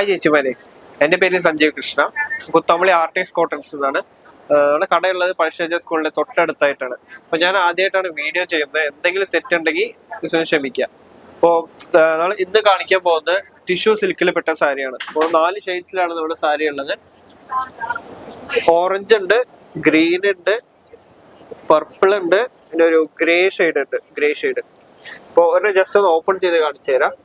Hi ചേച്ചിമാരെ, എൻ്റെ പേര് Sanjay Krishna. കുത്തമ്പളി artist cottons എന്നാണ് നമ്മുടെ കടയുള്ളത്. പഴശ്ശേരി സ്കൂളിന്റെ തൊട്ടടുത്തായിട്ടാണ്. അപ്പൊ ഞാൻ ആദ്യമായിട്ടാണ് വീഡിയോ ചെയ്യുന്നത്. എന്തെങ്കിലും തെറ്റുണ്ടെങ്കിൽ ക്ഷമിക്കുക. അപ്പോൾ നമ്മൾ ഇന്ന് കാണിക്കാൻ പോകുന്നത് ടിഷ്യൂ സിൽക്കിൽ പെട്ട സാരിയാണ്. അപ്പോൾ 4 ഷെയ്ഡ്സിലാണ് നമ്മുടെ സാരി ഉള്ളത്. ഓറഞ്ച് ഉണ്ട്, ഗ്രീൻ ഉണ്ട്, പർപ്പിൾ ഉണ്ട്, പിന്നെ ഒരു ഗ്രേ ഷെയ്ഡ് ഉണ്ട്. ഗ്രേ ഷെയ്ഡ് ഇപ്പോൾ ഒരു ജസ്റ്റ് ഒന്ന് ഓപ്പൺ ചെയ്ത് കാണിച്ചു തരാം.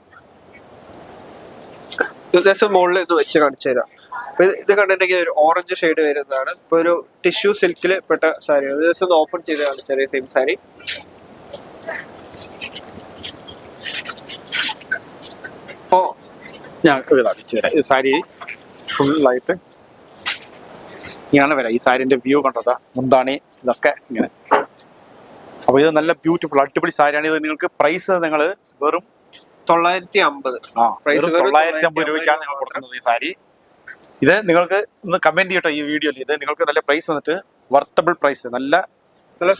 ജസ്റ്റ് മുകളിൽ ഇത് വെച്ച് കാണിച്ചു തരാം. അപ്പൊ ഇത് കണ്ടിട്ടുണ്ടെങ്കിൽ ഒരു ഓറഞ്ച് ഷെയ്ഡ് വരുന്നതാണ്. ഇപ്പൊ ഒരു ടിഷ്യൂ സിൽക്കിൽ പെട്ട സാരിയാണ്. ജസ്റ്റ് ഒന്ന് ഓപ്പൺ ചെയ്ത് കാണിച്ചു തരാം. സെയിം സാരി. ഇപ്പോ ഞാൻ കാണിച്ചു തരാം. ഈ സാരി ഫുള്ളായിട്ട് ഇങ്ങനെ വരാം. ഈ സാരിന്റെ വ്യൂ കണ്ടതാ, മുന്താണി ഇതൊക്കെ ഇങ്ങനെ. അപ്പൊ ഇത് നല്ല ബ്യൂട്ടിഫുൾ അടിപൊളി സാരിയാണ്. ഇത് നിങ്ങൾക്ക് പ്രൈസ് നിങ്ങൾ വെറും 950. 950 രൂപയ്ക്കാണ് നിങ്ങൾ കൊടുക്കുന്നത് ഈ സാരി. ഇത് നിങ്ങൾക്ക് ഒന്ന് കമന്റ് ചെയ്യട്ടോ ഈ വീഡിയോയിൽ. ഇത് നിങ്ങൾക്ക് നല്ല പ്രൈസ് വന്നിട്ട് വർത്തബിൾ പ്രൈസ്, നല്ല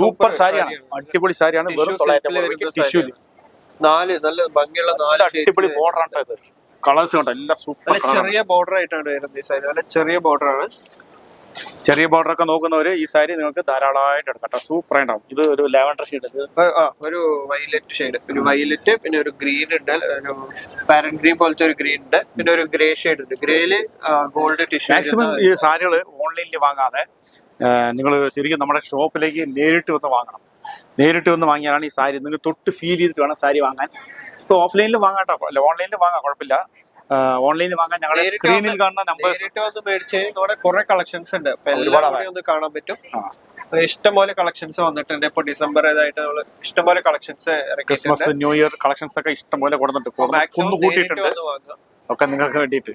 സൂപ്പർ സാരിയാണ്, അടിപൊളി സാരിയാണ്. വെറും 950 രൂപയ്ക്ക് ടിഷ്യൂല് 4 നല്ല ഭംഗിയുള്ള 4 അടിപൊളി ബോർഡർ ആണ്. ഇത് കളേഴ്സ് കണ്ടോ, എല്ലാം സൂപ്പർ. ചെറിയ ബോർഡർ ആയിട്ടാണ് വരുന്നത് ഈ സാരി. നല്ല ചെറിയ ബോർഡർ ആണ്. ചെറിയ ബോർഡർ ഒക്കെ നോക്കുന്നവര് ഈ സാരി നിങ്ങൾക്ക് ധാരാളമായിട്ട് എടുക്കട്ടെ. സൂപ്പർ ഉണ്ടാവും. ഇത് ഒരു ലാവൻഡർ ഷെയ്ഡ്, ഒരു വയലറ്റ് ഷെയ്ഡ്, ഒരു വയലറ്റ്, പിന്നെ ഒരു ഗ്രീൻ ഉണ്ട്, ഒരു പാരന്റ് ഗ്രീൻ പോലത്തെ ഒരു ഗ്രീൻ ഉണ്ട്, പിന്നെ ഒരു ഗ്രേ ഷെയ്ഡ് ഉണ്ട്. ഗ്രേയില് ഗോൾഡ് ടിഷ്യൂ. മാക്സിമം ഈ സാരികൾ ഓൺലൈനിൽ വാങ്ങാതെ നിങ്ങൾ ശരിക്കും നമ്മുടെ ഷോപ്പിലേക്ക് നേരിട്ട് വന്ന് വാങ്ങണം. നേരിട്ട് വന്ന് വാങ്ങിയാലാണ് ഈ സാരി നിങ്ങൾക്ക് തൊട്ട് ഫീൽ ചെയ്തിട്ട് വേണം സാരി വാങ്ങാൻ. ഇപ്പോൾ ഓഫ്ലൈനിൽ വാങ്ങാട്ടോ, അല്ല ഓൺലൈനിൽ വാങ്ങാം, കുഴപ്പമില്ല. ഓൺലൈനിൽ വാങ്ങാൻ ഞങ്ങളുടെ സ്ക്രീനിൽ കാണുന്ന നമ്പർ കുറെ കളക്ഷൻസ് ഉണ്ട്. ഒരുപാട് കാണാൻ പറ്റും. ഇഷ്ടംപോലെ കളക്ഷൻസ് വന്നിട്ടുണ്ട്. ഇപ്പൊ ഡിസംബർ ഏതായിട്ട് നമ്മള് ഇഷ്ടംപോലെ collections, Christmas new year collections ഒക്കെ ഇഷ്ടംപോലെ കൂട്ടിയിട്ടുണ്ട് ഒക്കെ നിങ്ങൾക്ക് വേണ്ടിയിട്ട്.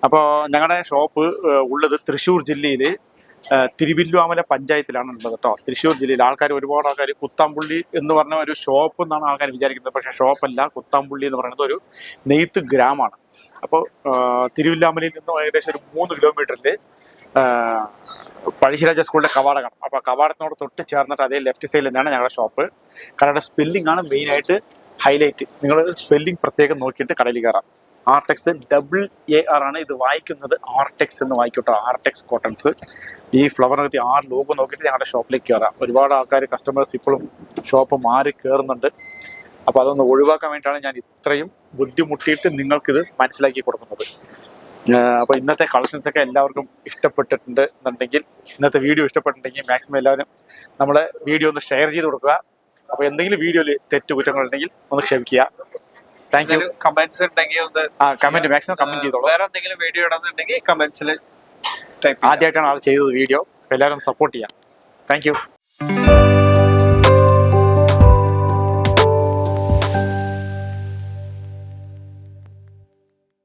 അപ്പോൾ ഞങ്ങളുടെ ഷോപ്പ് ഉള്ളത് തൃശ്ശൂർ ജില്ലയില് തിരുവില്ലുവാമല പഞ്ചായത്തിലാണ് ഉള്ളത് കേട്ടോ. തൃശ്ശൂർ ജില്ലയിൽ ഒരുപാട് ആൾക്കാർ കുത്താമ്പുള്ളി എന്ന് പറഞ്ഞ ഒരു ഷോപ്പ് എന്നാണ് ആൾക്കാർ വിചാരിക്കുന്നത്. പക്ഷേ ഷോപ്പല്ല, കുത്താമ്പുള്ളി എന്ന് പറയുന്നത് ഒരു നെയ്ത്ത് ഗ്രാമമാണ്. അപ്പോൾ തിരുവില്ലാമലയിൽ നിന്നും ഏകദേശം ഒരു 3 കിലോമീറ്ററിൽ പഴശ്ശിരാജ സ്കൂളിന്റെ കവാട കാണും. അപ്പോൾ കവാടത്തിനോട് തൊട്ട് ചേർന്നിട്ട് അതേ ലെഫ്റ്റ് സൈഡിൽ തന്നെയാണ് ഞങ്ങളുടെ ഷോപ്പ്. കടയുടെ സ്പെല്ലിംഗ് ആണ് മെയിനായിട്ട് ഹൈലൈറ്റ്. നിങ്ങൾ സ്പെല്ലിംഗ് പ്രത്യേകം നോക്കിയിട്ട് കടയിൽ കയറാം. ആർടെക്സ് AAR ആണ് ഇത് വായിക്കുന്നത്. ആർടെക്സ് എന്ന് വായിക്കട്ടോ, ആർടെക്സ് കോട്ടൺസ്. ഈ ഫ്ലവർ നിർത്തി 6 ലോഗോ നോക്കിയിട്ട് ഞങ്ങളുടെ ഷോപ്പിലേക്ക് കയറാം. ഒരുപാട് ആൾക്കാർ കസ്റ്റമേഴ്സ് ഇപ്പോഴും ഷോപ്പ് മാറി കയറുന്നുണ്ട്. അപ്പോൾ അതൊന്ന് ഒഴിവാക്കാൻ വേണ്ടിയിട്ടാണ് ഞാൻ ഇത്രയും ബുദ്ധിമുട്ടിയിട്ട് നിങ്ങൾക്കിത് മനസ്സിലാക്കി കൊടുക്കുന്നത്. അപ്പോൾ ഇന്നത്തെ കളക്ഷൻസ് ഒക്കെ എല്ലാവർക്കും ഇഷ്ടപ്പെട്ടിട്ടുണ്ട് എന്നുണ്ടെങ്കിൽ, ഇന്നത്തെ വീഡിയോ ഇഷ്ടപ്പെട്ടിട്ടുണ്ടെങ്കിൽ മാക്സിമം എല്ലാവരും നമ്മുടെ വീഡിയോ ഒന്ന് ഷെയർ ചെയ്ത് കൊടുക്കുക. അപ്പോൾ എന്തെങ്കിലും വീഡിയോയിൽ തെറ്റുകുറ്റങ്ങളുണ്ടെങ്കിൽ ഒന്ന് ക്ഷമിക്കുക. Thank you. കമന്റ്സ് ഉണ്ടെങ്കിൽ കമന്റ് മാക്സിമം കമന്റ് ചെയ്തോളൂ. വേറെ എന്തെങ്കിലും വീഡിയോ ഇടുന്നുണ്ടെങ്കിൽ കമന്റ്സിൽ ആദ്യമായിട്ടാണ് ആൾ ചെയ്തത് വീഡിയോ. എല്ലാവരും സപ്പോർട്ട് ചെയ്യാം. Thank you.